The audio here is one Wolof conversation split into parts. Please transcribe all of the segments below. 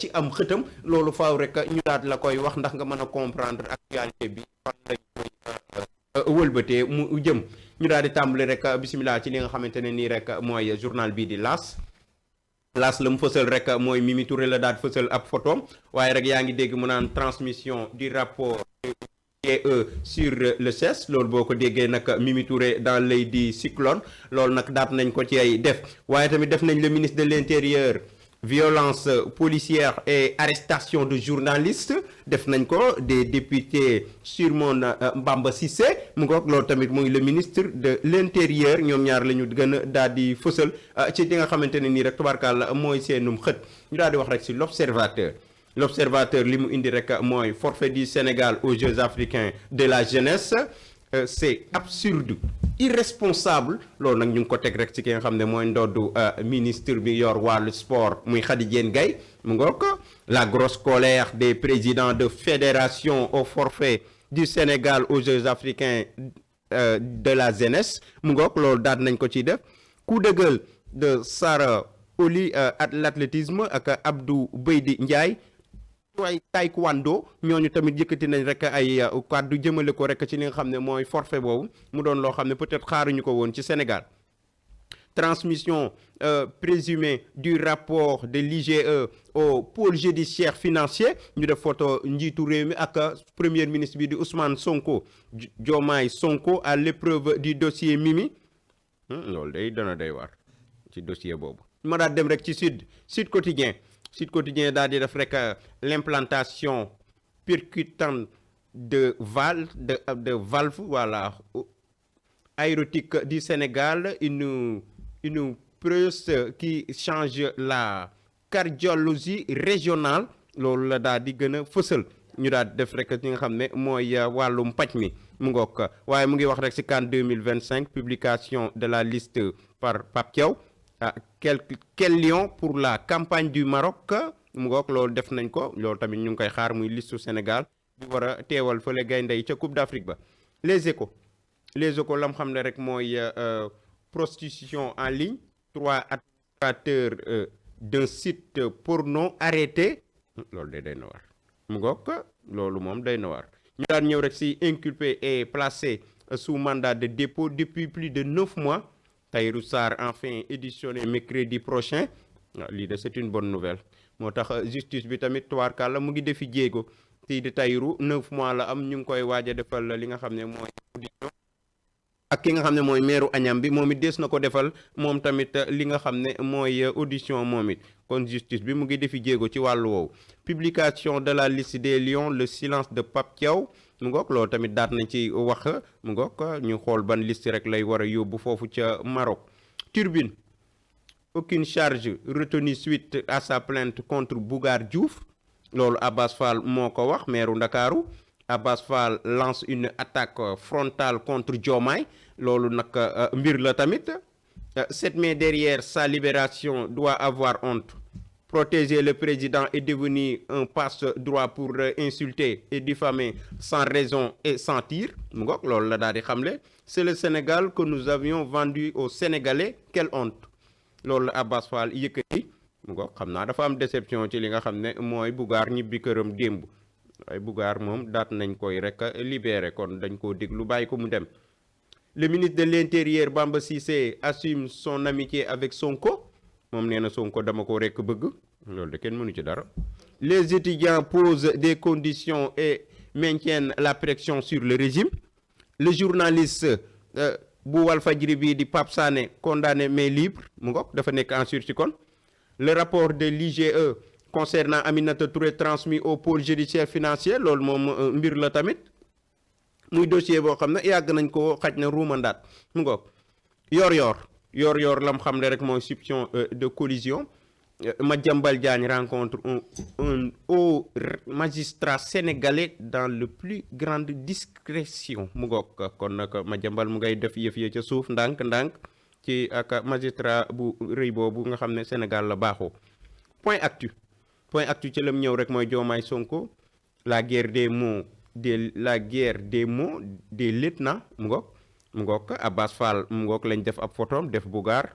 ci am xëtam loolu faaw rek ñu daal la koy wax ndax nga mën a comprendre actualité bi fan lañ koy wëlbatee mu jëm ñu daal di tàmbali rek bisimilah ci li nga xamante ne nii rek mooy journal bii di L'As la mu fësal rek mooy Mimi Touré la daal fësal ab photom waaye rek yaa ngi dégg mu naan transmission du rapport sur le CES loolu boo ko déggee nag Mimi Touré dans l'œil du cyclone loolu nag daat nañ ko ci ay def waaye tamit def nañ le ministre de l'Intérieur violence policière et arrestation de journalistes def nañ ko des députés Surmon Mbamba Cissé mu ngoog loolu tamit muy le ministre de l'Intérieur ñoom ñaar la ñu gën a daal di fësal ci li nga xamante ne nii rek tubaarkàlla mooy seenum xët ñu daal di wax rek ci l'observateur li mu indi rek mooy forfait du Sénégal aux Jeux africains de la jeunesse c'est absurde irresponsable loolu nag ñu ngi ko teg rek ci ki nga xam ne mooy ndoddu ministre bi yor wàllu sport muy Khady Diène Gaye mu ngoog la grosse colère des présidents de fédération au forfait du Sénégal aux Jeux africains de la jeunesse mu ngoog loolu daal nañ ko ciy def coup de gueule de Sarah Oli l'athlétisme ak Abdou Beydi Ndiaye waaye taekwondo ñooñu tamit yëkkati nañ rek ay kàddu jëmale ko rek ci li nga xam ne mooy forfait boobu mu doon loo xam ne peut-être xaaruñu ko woon ci Sénégal transmission présumée du rapport de l'IGE au pôle judiciaire financier ñu def photo njiitu réew mi ak premier ministre bi di Ousmane Sonko Diomaye Sonko à l'épreuve du dossier Mimi loolu day dana day war ci dossier boobu ma daal dem rek ci Sud Quotidien daal di def rek l'implantation percutante de valve voilà aéronautique du Sénégal une prouesse qui change la cardiologie régionale loolu la daal di gën a fësal ñu daal def rek li nga xam ne mooy wàllum paj mi mu ngoog waaye mu ngi wax rek ci CAN 2025 publication de la liste par Pape Thiaw quel lion pour la campagne du Maroc mu ngoog loolu def nañ ko loolu tamit ñu ngi koy xaar muy listu Sénégal bi war a teewal fële gaynde yi ca Coupe d'Afrique ba les échos lam xam ne rek mooy prostitution en ligne 3 administrateurs d'un site porno arrêté loolu de day na war mu ngoog loolu moom day na war ñu daan ñëw rek ci inculpé et placé sous mandat de dépôt depuis plus de 9 mois Tahirou Sarr enfin éditionné mercredi prochain lii de c'est une bonne nouvelle moo tax justice bi tamit tubaarkàlla mu ngi defi jéego tii di Tahirou 9 mois la am ñu ngi koy waaj a defal li nga xam ne mooy audition ak ki nga xam ne mooy meeru Agnam bi moom it des na ko defal moom tamit li nga xam ne mooy audition moom it kon justice bi mu ngi defi jéego ci wàllu woowu publication de la liste des lions le silence de Pape Thiaw mu ngoog loolu tamit daat nañ ci wax mu ngoog ñu xool ban liste rek lay war a yóbbu foofu ca Maroc Turbine aucune charge retenue suite à sa plainte contre Bougar Diouf loolu Abbas Fall moo ko wax maire Ndakaaru Abbas Fall lance une attaque frontale contre Diomaye loolu nag mbir la tamit 7 mai derrière sa libération doit avoir honte protéger le président est devenu un passe-droit pour insulter et diffamer sans raison et sans tir mu ngoog loolu la daal di xamle c'est le Sénégal que nous avions vendu aux Sénégalais quelle honte loolu la Abbas Fall yëkkati mu ngoog xam naa dafa am déception ci li nga xam ne mooy Bougar ñibbi këram démb waaye Bougar moom daat nañ koy rek libéré kon dañ koo déglu bàyyi ko mu dem le ministre de l'Intérieur Bamba Cissé assume son amitié avec Sonko moom nee na Sonko dama ko rekk bëgg loolu de kenn mënu ci dara les étudiants posent des conditions et maintiennent la pression sur le régime le journaliste bu Walfadjri bii di Pape Sané condamné mais libre mu ngoog dafa nekk en sursis kon le rapport de l'IGE concernant Aminata Touré transmis au pôle judiciaire financier loolu moom mbir la tamit muy dossier boo xam ne yàgg nañ ko xaj na ruumandaat mu ngoog yor lam xam ne rek mooy soupçon de collision Madiambal Diagne rencontre un haut magistrat sénégalais dans le plus grande discrétion mu ngoog kon nag Madiambal mu ngay def yëf ya ca suuf ndànk ci ak magistrat bu rëy boobu nga xam ne Sénégal la baaxoo point actu ci lam ñëw rek mooy Diomaye Sonko la guerre des mots des lieutenants mu ngoog Abbas Fall mu ngoog lañ def ab photom def Bougar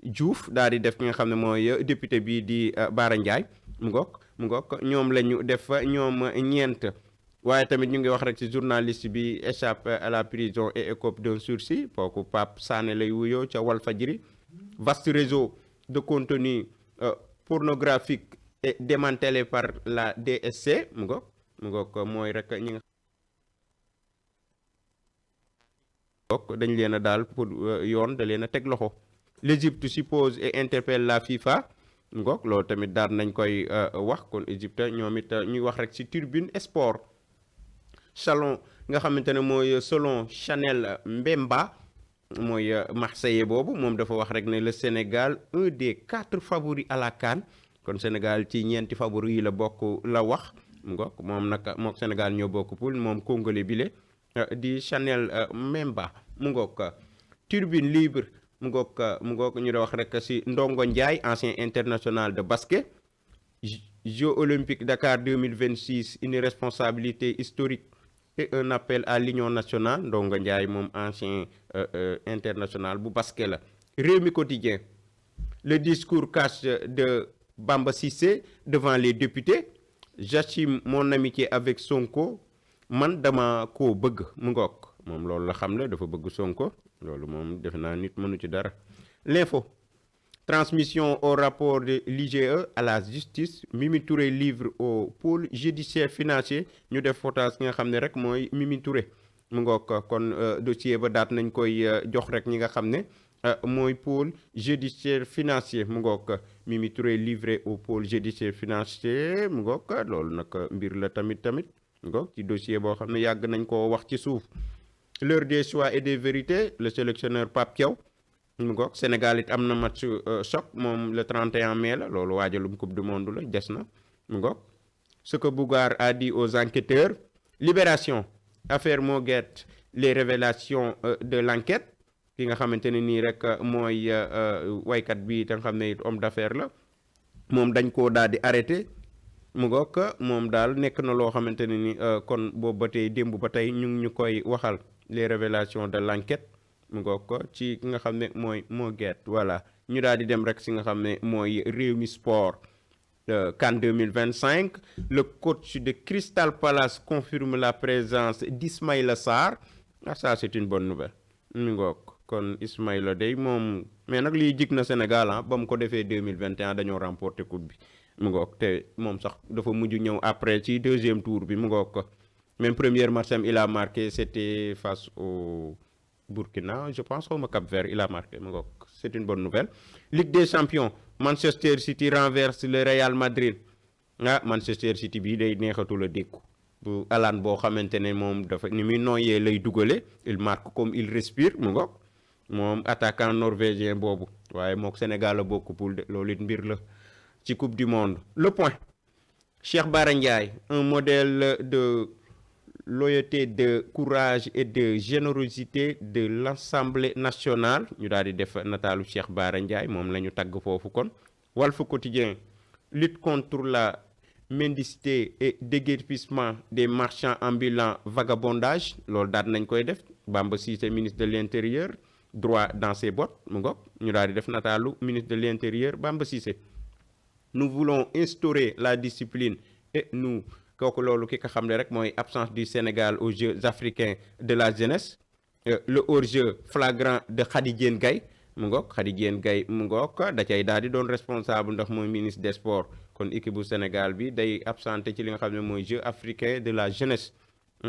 Diouf daal di def ki nga xam ne mooy député bii di Bara Ndiaye mu ngoog ñoom la ñu def ñoom ñeent. waaye tamit ñu ngi wax rek ci journaliste bi échappe à la prison et écope d'un sursis kooku Pape Sané lay wuyoo ca Walfadjri. Vaste réseau de contenu pornographique est démantelé par la DSC mu ngoog mooy rek ñi nga dañ leen a daal pour yoon da leen a teg loxo. L'Égypte suppose et interpelle la FIFA mu ngoog loolu tamit daal nañ koy wax kon Égypte ñoom it ñuy wax rek ci Tribune Sport. Salon nga xamante ne mooy selon Chanel Mbemba mooy Marseillais boobu moom dafa wax rek ne le Sénégal un des 4 favoris à la CAN kon Sénégal ci ñeenti favoris yi la bokk la wax mu ngoog moom nag mook Sénégal ñoo bokk poule moom congolais bile di Chanel Mbemba mu ngoog. Tribune Libre mu ngoog ñu da wax rek ci Ndongo Ndiaye ancien international de basket. Jeux olympiques Dakar 2026 une responsabilité historique et un appel à l'union nationale Ndongo Ndiaye moom ancien international bu basket la. Rewmi Quotidien le discours cash de Bamba Cissé devant les députés. J'assume mon amitié avec Sonko man dama koo bëgg mu ngoog moom loolu la xam ne dafa bëgg Sonko loolu moom defe naa nit mënu ci dara. L'info transmission au rapport de l'IGE à la justice Mimi Touré livre au pôle judiciaire financier ñu def photos nga xam ne rek mooy Mimi Touré mu ngoog kon dossier ba daat nañ koy jox rek ñi nga xam ne mooy pôle judiciaire financier mu ngoog Mimi Touré livré au pôle judiciaire financier mu ngoog loolu nag mbir la tamit mu ngoog ci dossier boo xam ne yàgg nañ koo wax ci suuf. L'heure des choix et des vérités le sélectionneur Pape Thiaw mu ngoog Sénégal it am na match choc moom le 31 mai la loolu waajalum coupe du monde la des na mu ngoog. Ce que Bougane a dit aux enquêteurs. Libération affaire Moguette les révélations de l'enquête ki nga xamante ne nii rek mooy waykat bi te nga xam ne it homme d'affaires la moom dañ koo daal di arrêté mu ngoog moom daal nekk na loo xamante ne ni kon boobu ba tey démb ba tey ñu ngi ñu koy waxal les révélations de l'enquête mu ngoog ci ki nga xam ne mooy Moguette voilà ñu daal di dem rek si nga xam ne mooy Rewmi Sport. CAN 2025 le coach de Crystal Palace confirme la présence d'Ismaïla Sarr ça c'est une bonne nouvelle mi ngoog kon Ismaïla day moom mais nag lii jig na Sénégal ba mu ko defee 2021 dañoo remporter coupe bi mu ngoog te moom sax dafa mujj ñëw après ci deuxième tour bi mu ngoog même première match am il a marqué c'était face au Burkina je pense xaw ma Cap-Vert il a marqué mu ngoog c'est une bonne nouvelle. Ligue des champions Manchester City renverse le Real Madrid Manchester City bii day neexatul a dékku bu alaan boo xamante ne moom dafa ni muy nooyee lay dugale il marque comme il respire mu ngoog moom attaquant norvégien boobu waaye mook Sénégal a bokk poule de loolu it mbir la ci coupe du monde. Le Point Cheikh Bara Ndiaye un modèle de loyauté de courage et de générosité de l'Assemblée nationale ñu daal di def nataalu Cheikh Bara Ndiaye moom la ñu tagg foofu kon. Walf Quotidien lutte contre la mendicité et déguerpissement des marchands ambulants vagabondage loolu daal nañ koy def Bamba Cissé ministre de l'intérieur droit dans ses bottes mu ngoog ñu daal di def nataalu ministre de l'intérieur Bamba Cissé. Nous voulons instaurer la discipline et nous kooku loolu ki nga xam ne rek mooy absence du Sénégal aux Jeux africains de la jeunesse le hors-jeu flagrant de Khady Diène Gaye mu ngoog Khady Diène Gaye mu ngoog da cay daal di doon responsable ndax mooy ministre des sports kon équipe bu Sénégal bi day absenté ci li nga xam ne mooy Jeux africains de la jeunesse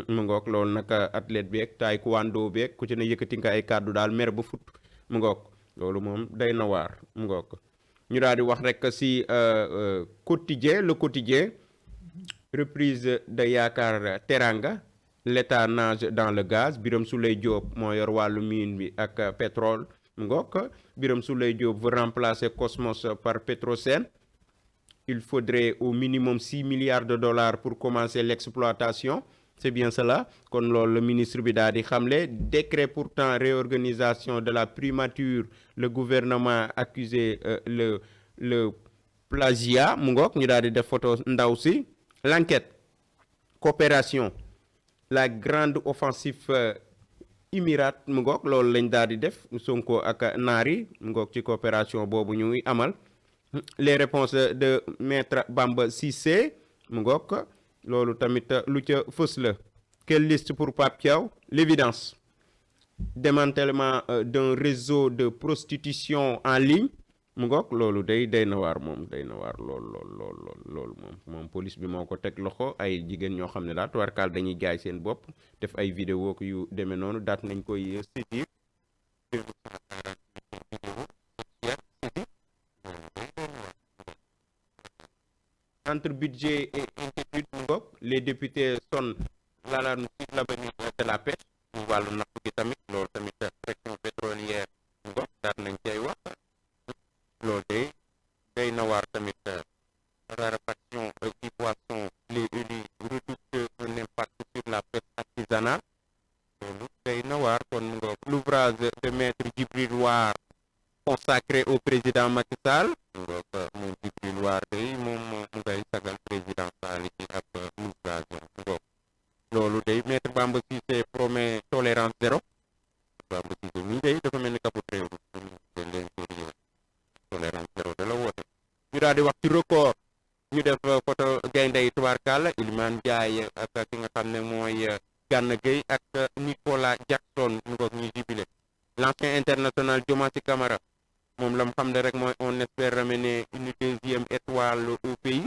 mu ngoog loolu nag athlète bi ak taekwondo bi ak ku ci ne yëkkati nga ay kàddu daal mer ba fut mu ngoog loolu moom day na waar mu ngoog ñu daal di wax rek si quotidien le quotidien reprise de Yaakaar Teranga l'État nage dans le gaz Birame Souleye Diop moo yor wàllu mine bi ak pétrole mu ngoog Birame Souleye Diop veut remplacer Cosmos par Petrosen il faudrait au minimum 6 milliards de dollars pour commencer l'exploitation c'est bien cela kon loolu le ministre bi daal di xamle décret pourtant réorganisation de la primature le gouvernement accusé le plagiat mu ngoog ñu daal di def photo ndaw si l'enquête coopération la grande offensive Émirats mu ngoog loolu lañ daal di def Sonko ak naar yi mu ngoog ci coopération boobu ñuy amal les réponses de maître Bamba Cissé mu ngoog loolu tamit lu ca fës la. Quelle liste pour Pape Thiaw? L'évidence. Démantèlement d'un réseau de prostitution en ligne mu ngoog loolu day na waar moom day na waar lool moom police bi moo ko teg loxo ay jigéen ñoo xam ne daal tubarkaal dañuy jaay seen bopp def ay vidéo yu demee noonu daat nañ koy saisir entre budget et inquiétude mu ngoog les députés sonnent l'alarme sur l'avenir de la pêche mu wàllu napp gi tamit loolu tamit pression pétrolière mu ngoog daat nañ cay wax loolu day na waar tamit raréfaction du poisson les redoutent un impact sur la pêche artisanale loolu day na waar kon mu ngoog l'ouvrage de maître Djibril War consacré au président Macky Sall mu ngoog moom Djibril War day moom mu ngay sagal président Sall ci ab ouvrage mu ngoog loolu day maître Bamba Cissé promet tolérance zéro Bamba Cissé mi day dafa mel ni kaput réew de l'intérieur tolérance zéro da la woote ñu daal di wax ci record ñu def photo gaynde yi tubaarkàlla Iliman Ndiaye ak ki nga xam ne mooy Gana Gueye ak Nicolas Jackson mu ngoog ñuy jubilé l'ancien international Diomansy Kamara moom la mu xam ne rek mooy on espère ramener une deuxième étoile au pays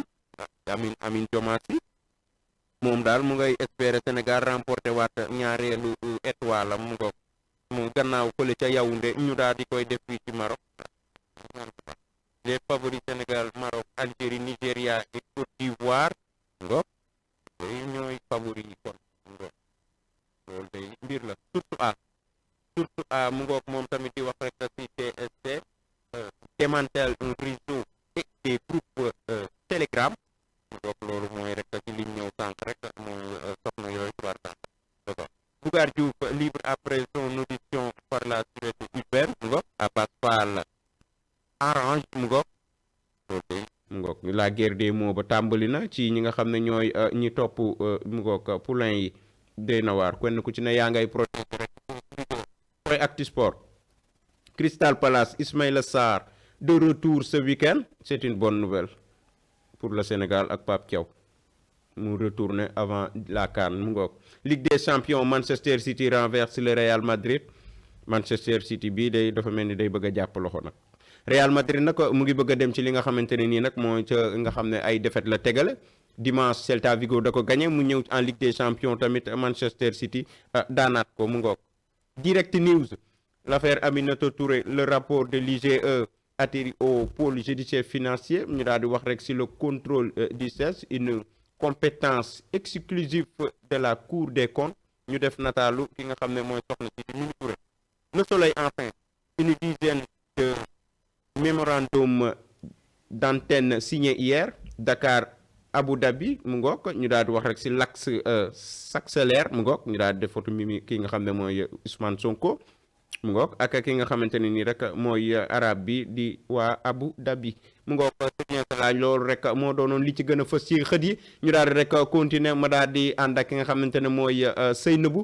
Amin Diomansy moom daal mu ngay espérer Sénégal remporté waat ñaareelu étoile am mu ngoog mu gannaaw fële ca Yaoundé ñu daal di koy def fii ci Maroc les favoris Sénégal Maroc Algérie Nigéria et Côte d'Ivoire ngoog yooyu ñooy favoris yi kon ngoog loolu day mbir la surtout a mu ngoog moom tamit di wax rek ci TST démantèle un réseau et des groupes Telegram donc loolu mooy rek ci liñ ñëw sànq rek mooy soxna yooyu tubaar sànq Bougar Diouf libre après son audition par la sûreté urbaine mu ngoog Abass Fall arrange mu ngoog loolu mu ngoog la guerre des mots ba tàmbali na ci ñi nga xam ne ñooy ñi topp mu ngoog poulain yi day na waar kenn ku ci ne yaa ngay protéger rek koy Actu Sport Crystal Palace Ismaïla Sarr de retour ce week-end c'est une bonne nouvelle pour le Sénégal ak Pape Thiaw mu retourner avant la CAN mu ngoog Ligue des champions Manchester City renverse le Real Madrid Manchester City bii day dafa mel ni day bëgg a jàpp loxo nag Real Madrid nag mu ngi bëgg a dem ci li nga xamante ne nii nag mooy ca nga xam ne ay défaite la tegale dimanche Celta Vigo da ko gagné mu ñëw en Ligue des champions tamit Manchester City daanaat ko mu ngoog Direct News l'affaire Aminata Touré le rapport de l'IGE atterrit au pôle judiciaire financier ñu daal di wax rek si le contrôle du CESE une compétence exclusive de la Cour des comptes ñu def nataalu ki nga xam ne mooy soxna si Mimi Touré Le Soleil enfin une dizaine de mémorandum d'antenne signé hier Dakar Abu Dhabi mu ngoog ñu daal di wax rek si l'axe s'accélère mu ngoog ñu daal di def photo Mimi ki nga xam ne mooy Ousmane Sonko mu ngoog ak ki nga xamante ne nii rek mooy arabe bi di waa Abu Dhabi mu ngoog c'est bien cela loolu rek moo doonoon li ci gën a fës ci xët yi ñu daal di rek continuer ma daal di ànd ak ki nga xamante ne mooy Seynabou